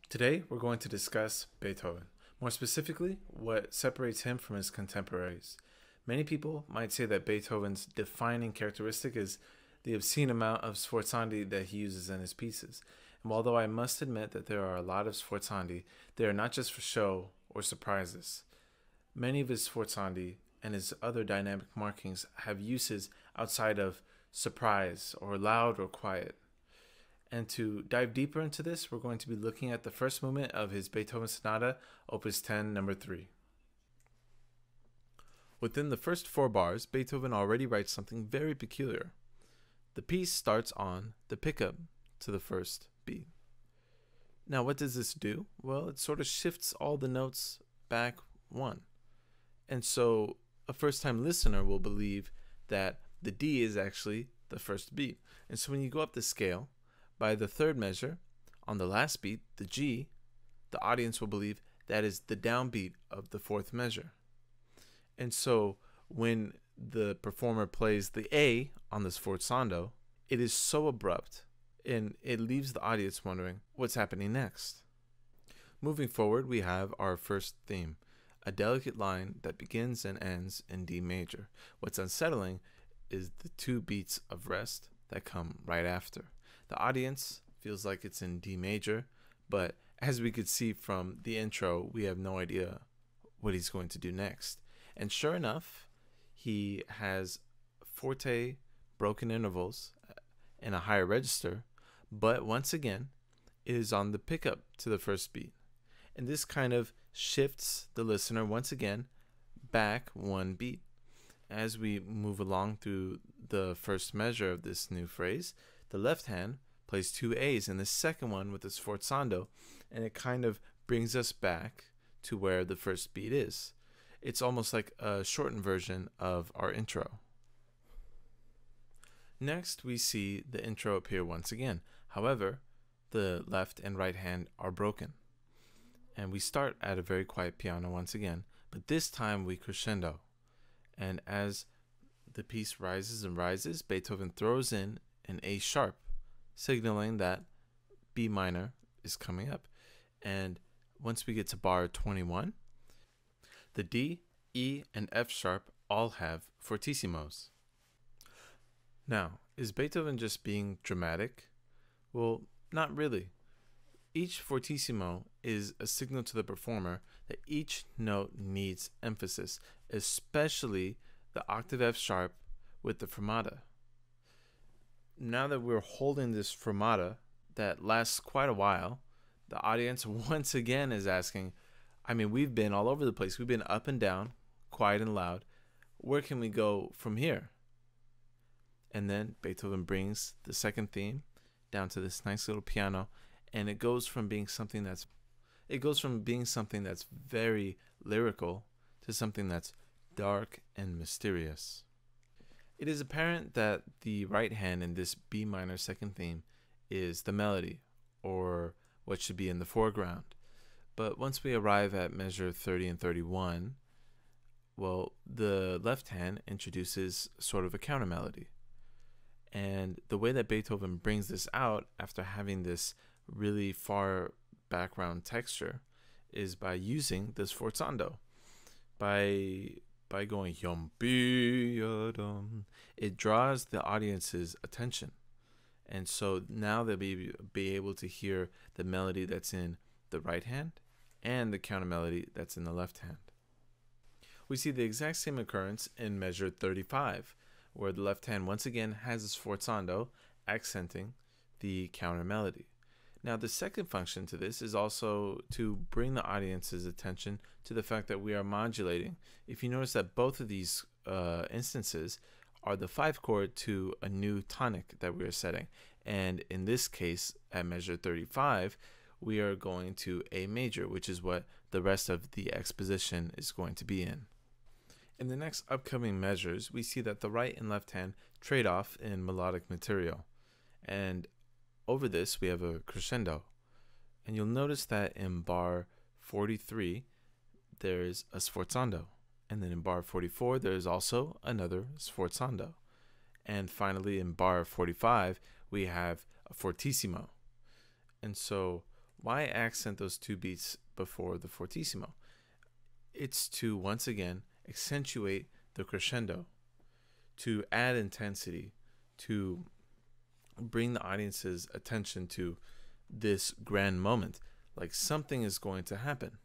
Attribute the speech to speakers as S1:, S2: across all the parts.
S1: Today, we're going to discuss Beethoven, more specifically, what separates him from his contemporaries. Many people might say that Beethoven's defining characteristic is the obscene amount of sforzandi that he uses in his pieces. And although I must admit that there are a lot of sforzandi, they are not just for show or surprises. Many of his sforzandi and his other dynamic markings have uses outside of surprise or loud or quiet. And to dive deeper into this, we're going to be looking at the first movement of his Beethoven Sonata, Opus 10, number 3. Within the first 4 bars, Beethoven already writes something very peculiar. The piece starts on the pickup to the first beat. Now, what does this do? Well, it sort of shifts all the notes back one. And so a first-time listener will believe that the D is actually the first beat. And so when you go up the scale, by the third measure, on the last beat, the G, the audience will believe that is the downbeat of the fourth measure. And so when the performer plays the A on the sforzando, it is so abrupt and it leaves the audience wondering what's happening next. Moving forward, we have our first theme, a delicate line that begins and ends in D major. What's unsettling is the 2 beats of rest that come right after. The audience feels like it's in D major, but as we could see from the intro, we have no idea what he's going to do next. And sure enough, he has forte broken intervals in a higher register, but once again, it is on the pickup to the first beat. And this kind of shifts the listener once again back 1 beat. As we move along through the first measure of this new phrase, the left hand plays 2 A's in the second one with the sforzando, and it kind of brings us back to where the first beat is. It's almost like a shortened version of our intro. Next, we see the intro appear once again. However, the left and right hand are broken. And we start at a very quiet piano once again, but this time we crescendo. And as the piece rises and rises, Beethoven throws in an A sharp, signaling that B minor is coming up. And once we get to bar 21, the D, E, and F sharp all have fortissimos. Now, is Beethoven just being dramatic? Well, not really. Each fortissimo is a signal to the performer that each note needs emphasis, especially the octave F sharp with the fermata. Now that we're holding this fermata that lasts quite a while, the audience once again is asking, we've been all over the place. We've been up and down, quiet and loud. Where can we go from here? And then Beethoven brings the second theme down to this nice little piano, and it goes from being something that's very lyrical to something that's dark and mysterious. It is apparent that the right hand in this B minor second theme is the melody, or what should be in the foreground. But once we arrive at measure 30 and 31, well, the left hand introduces sort of a counter melody. And the way that Beethoven brings this out after having this really far background texture is by using this sforzando. By going yum bi yadum, it draws the audience's attention. And so now they'll be able to hear the melody that's in the right hand and the counter melody that's in the left hand. We see the exact same occurrence in measure 35, where the left hand once again has a sforzando accenting the counter melody. Now, the second function to this is also to bring the audience's attention to the fact that we are modulating. If you notice that both of these instances are the 5 chord to a new tonic that we are setting. And in this case, at measure 35, we are going to A major, which is what the rest of the exposition is going to be in. In the next upcoming measures, we see that the right and left hand trade off in melodic material. And over this, we have a crescendo. And you'll notice that in bar 43, there is a sforzando. And then in bar 44, there is also another sforzando. And finally, in bar 45, we have a fortissimo. And so Why accent those two beats before the fortissimo? It's to once again accentuate the crescendo, to add intensity, to bring the audience's attention to this grand moment, like something is going to happen.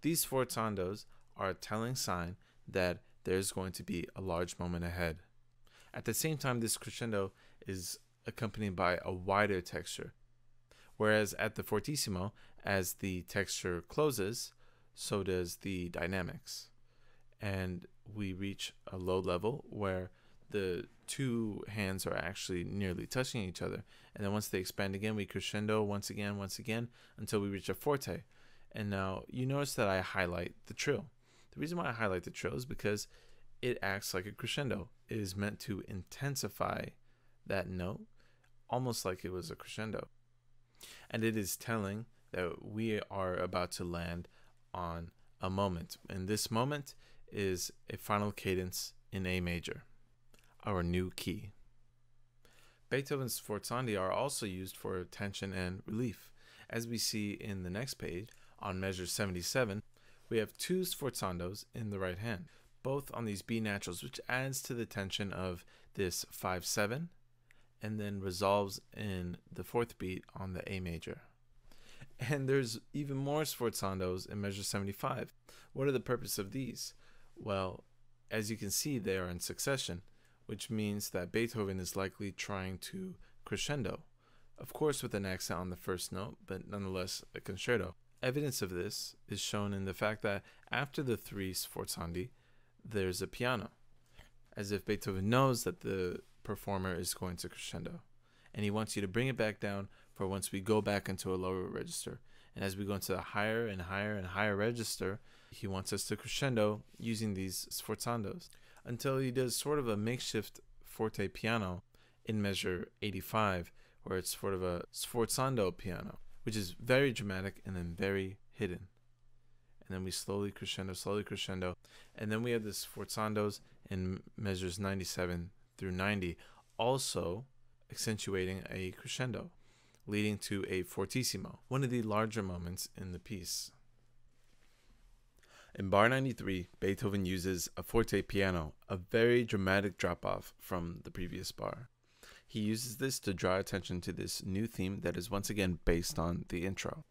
S1: These sforzandos are a telling sign that there's going to be a large moment ahead. At the same time, this crescendo is accompanied by a wider texture, whereas at the fortissimo, as the texture closes, so does the dynamics. And we reach a low level where the two hands are actually nearly touching each other. And then once they expand again, we crescendo once again, until we reach a forte. And now you notice that I highlight the trill. The reason why I highlight the trill is because it acts like a crescendo. It is meant to intensify that note, almost like it was a crescendo. And it is telling that we are about to land on a moment. And this moment is a final cadence in A major, our new key. Beethoven's sforzandi are also used for tension and relief. As we see in the next page, on measure 77, we have two sforzandos in the right hand, both on these B naturals, which adds to the tension of this 5-7, and then resolves in the fourth beat on the A major. And there's even more sforzandos in measure 75. What are the purpose of these? Well, as you can see, they are in succession, which means that Beethoven is likely trying to crescendo, of course with an accent on the first note, but nonetheless a concerto. Evidence of this is shown in the fact that after the three sforzandi, there's a piano, as if Beethoven knows that the performer is going to crescendo, and he wants you to bring it back down for once we go back into a lower register. And as we go into a higher and higher and higher register, he wants us to crescendo using these sforzandos until he does sort of a makeshift forte piano in measure 85, where it's sort of a sforzando piano, which is very dramatic and then very hidden. And then we slowly crescendo, and then we have the sforzandos in measures 97 through 90, also accentuating a crescendo, leading to a fortissimo, one of the larger moments in the piece. In bar 93, Beethoven uses a forte piano, a very dramatic drop-off from the previous bar. He uses this to draw attention to this new theme that is once again based on the intro.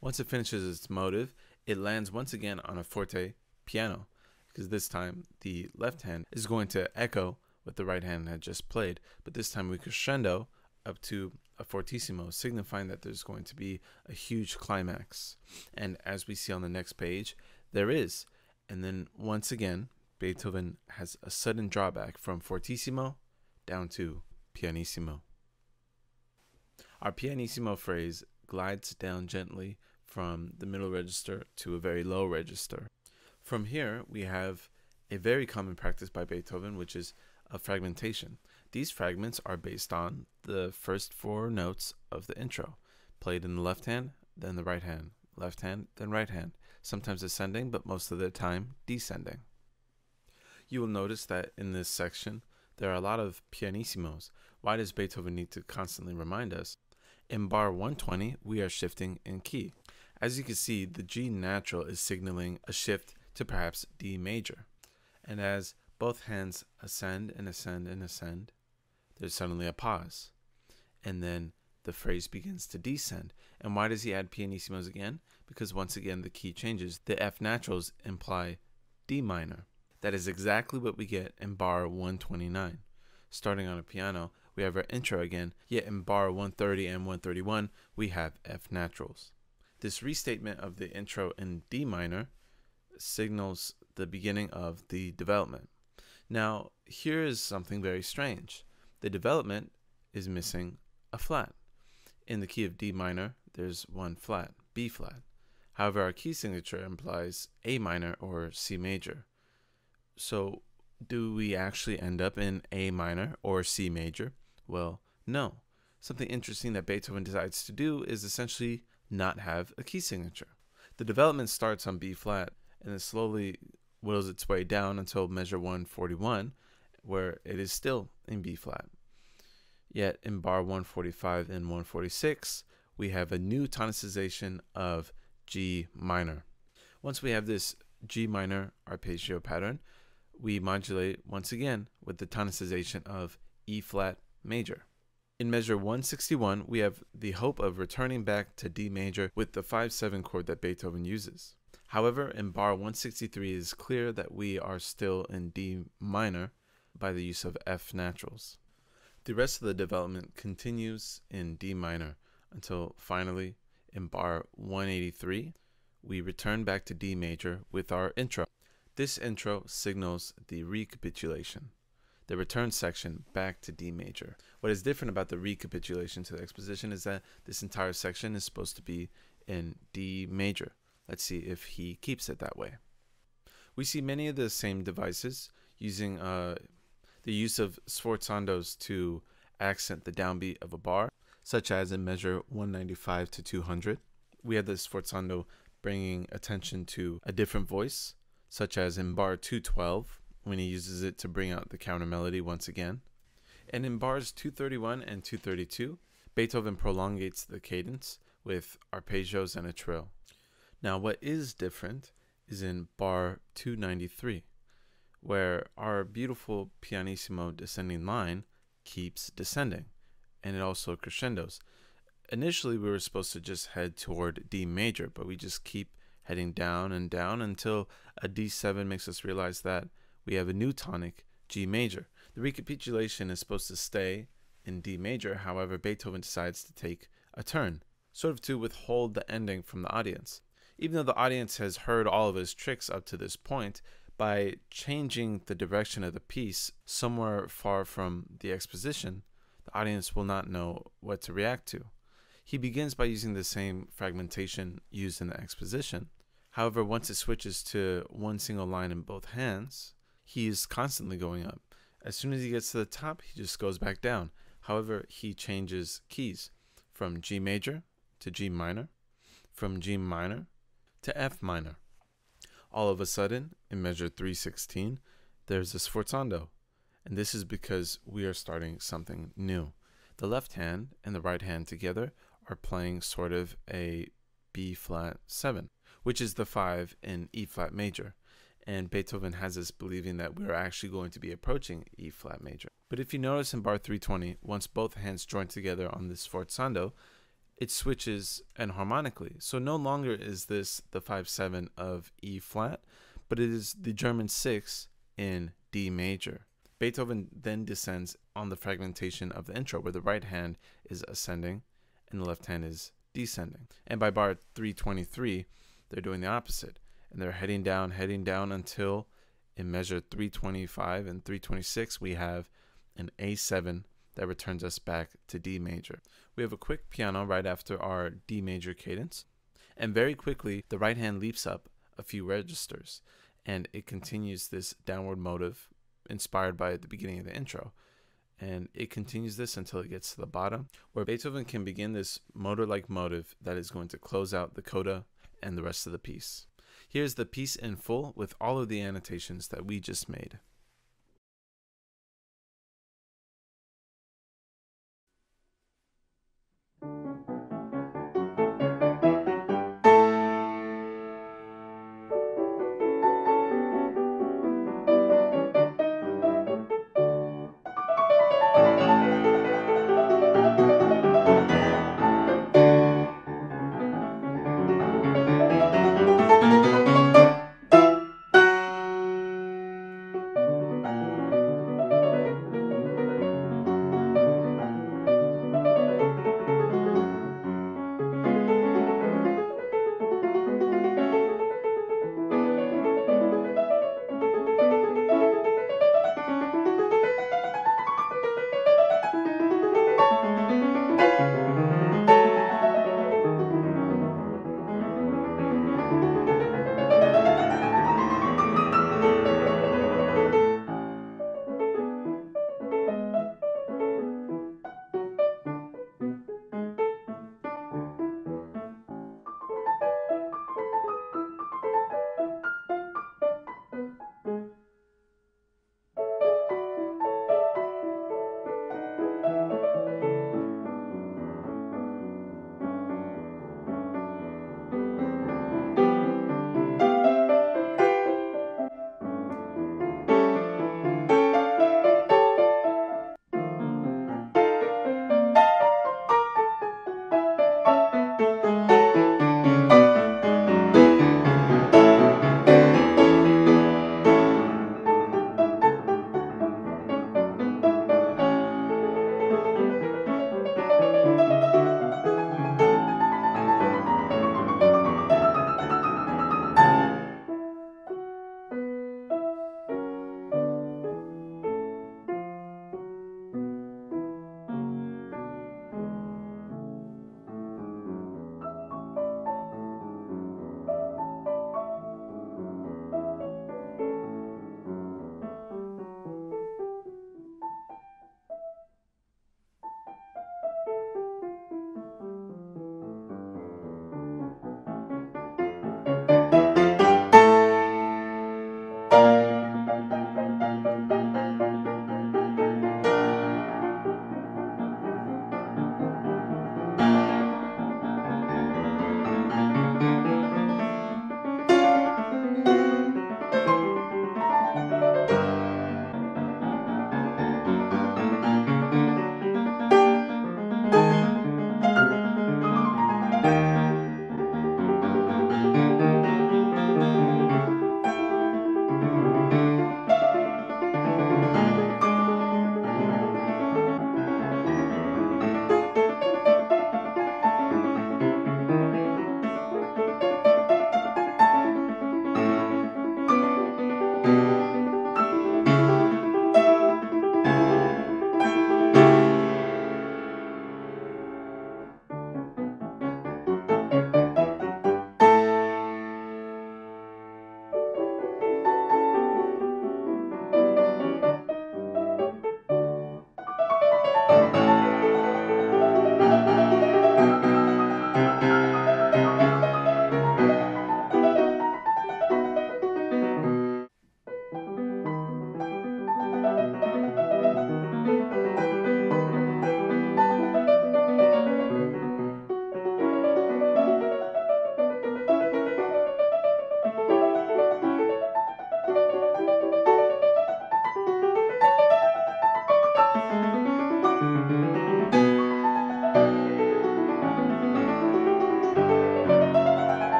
S1: Once it finishes its motive, it lands once again on a forte piano, because this time the left hand is going to echo what the right hand had just played, but this time we crescendo up to a fortissimo, signifying that there's going to be a huge climax. And as we see on the next page, there is. And then once again, Beethoven has a sudden drawback from fortissimo down to pianissimo. Our pianissimo phrase glides down gently from the middle register to a very low register. From here, we have a very common practice by Beethoven, which is a fragmentation. These fragments are based on the first four notes of the intro, played in the left hand, then the right hand, left hand, then right hand, sometimes ascending, but most of the time descending. You will notice that in this section, there are a lot of pianissimos. Why does Beethoven need to constantly remind us? In bar 120, we are shifting in key. As you can see, the G natural is signaling a shift to perhaps D major. And as both hands ascend and ascend and ascend, there's suddenly a pause. And then the phrase begins to descend. And why does he add pianissimos again? Because once again, the key changes. The F naturals imply D minor. That is exactly what we get in bar 129. Starting on a piano, we have our intro again, yet in bar 130 and 131, we have F naturals. This restatement of the intro in D minor signals the beginning of the development. Now, here is something very strange. The development is missing a flat. In the key of D minor, there's one flat, B flat. However, our key signature implies A minor or C major. So, do we actually end up in A minor or C major? Well, no. Something interesting that Beethoven decides to do is essentially not have a key signature. The development starts on B flat and then slowly whittles its way down until measure 141, where it is still in B flat. Yet in bar 145 and 146, we have a new tonicization of G minor. Once we have this G minor arpeggio pattern, we modulate once again with the tonicization of E flat major. In measure 161, we have the hope of returning back to D major with the 5/7 chord that Beethoven uses. However, in bar 163, it is clear that we are still in D minor by the use of F naturals. The rest of the development continues in D minor until finally, in bar 183, we return back to D major with our intro. This intro signals the recapitulation, the return section back to D major. What is different about the recapitulation to the exposition is that this entire section is supposed to be in D major. Let's see if he keeps it that way. We see many of the same devices using the use of sforzandos to accent the downbeat of a bar, such as in measure 195 to 200. We have the sforzando bringing attention to a different voice, such as in bar 212, when he uses it to bring out the counter melody once again. And in bars 231 and 232, Beethoven prolongates the cadence with arpeggios and a trill. Now, what is different is in bar 293, where our beautiful pianissimo descending line keeps descending, and it also crescendos. Initially, we were supposed to just head toward D major, but we just keep heading down and down until a D7 makes us realize that we have a new tonic, G major. The recapitulation is supposed to stay in D major. However, Beethoven decides to take a turn, sort of to withhold the ending from the audience. Even though the audience has heard all of his tricks up to this point, by changing the direction of the piece somewhere far from the exposition, the audience will not know what to react to. He begins by using the same fragmentation used in the exposition. However, once it switches to one single line in both hands, he is constantly going up. As soon as he gets to the top, he just goes back down. However, he changes keys from G major to G minor, from G minor to F minor. All of a sudden, in measure 316, there's a sforzando, and this is because we are starting something new. The left hand and the right hand together are playing sort of a B flat 7, which is the 5 in E flat major, and Beethoven has us believing that we're actually going to be approaching E flat major. But if you notice in bar 320, once both hands join together on this sforzando, it switches enharmonically. So no longer is this the 5/7 of E flat, but it is the German 6 in D major. Beethoven then descends on the fragmentation of the intro, where the right hand is ascending and the left hand is descending. And by bar 323, they're doing the opposite, and they're heading down until in measure 325 and 326, we have an A7 that returns us back to D major. We have a quick piano right after our D major cadence, and very quickly the right hand leaps up a few registers, and it continues this downward motive inspired by the beginning of the intro, and it continues this until it gets to the bottom, where Beethoven can begin this motor-like motive that is going to close out the coda and the rest of the piece. Here's the piece in full with all of the annotations that we just made.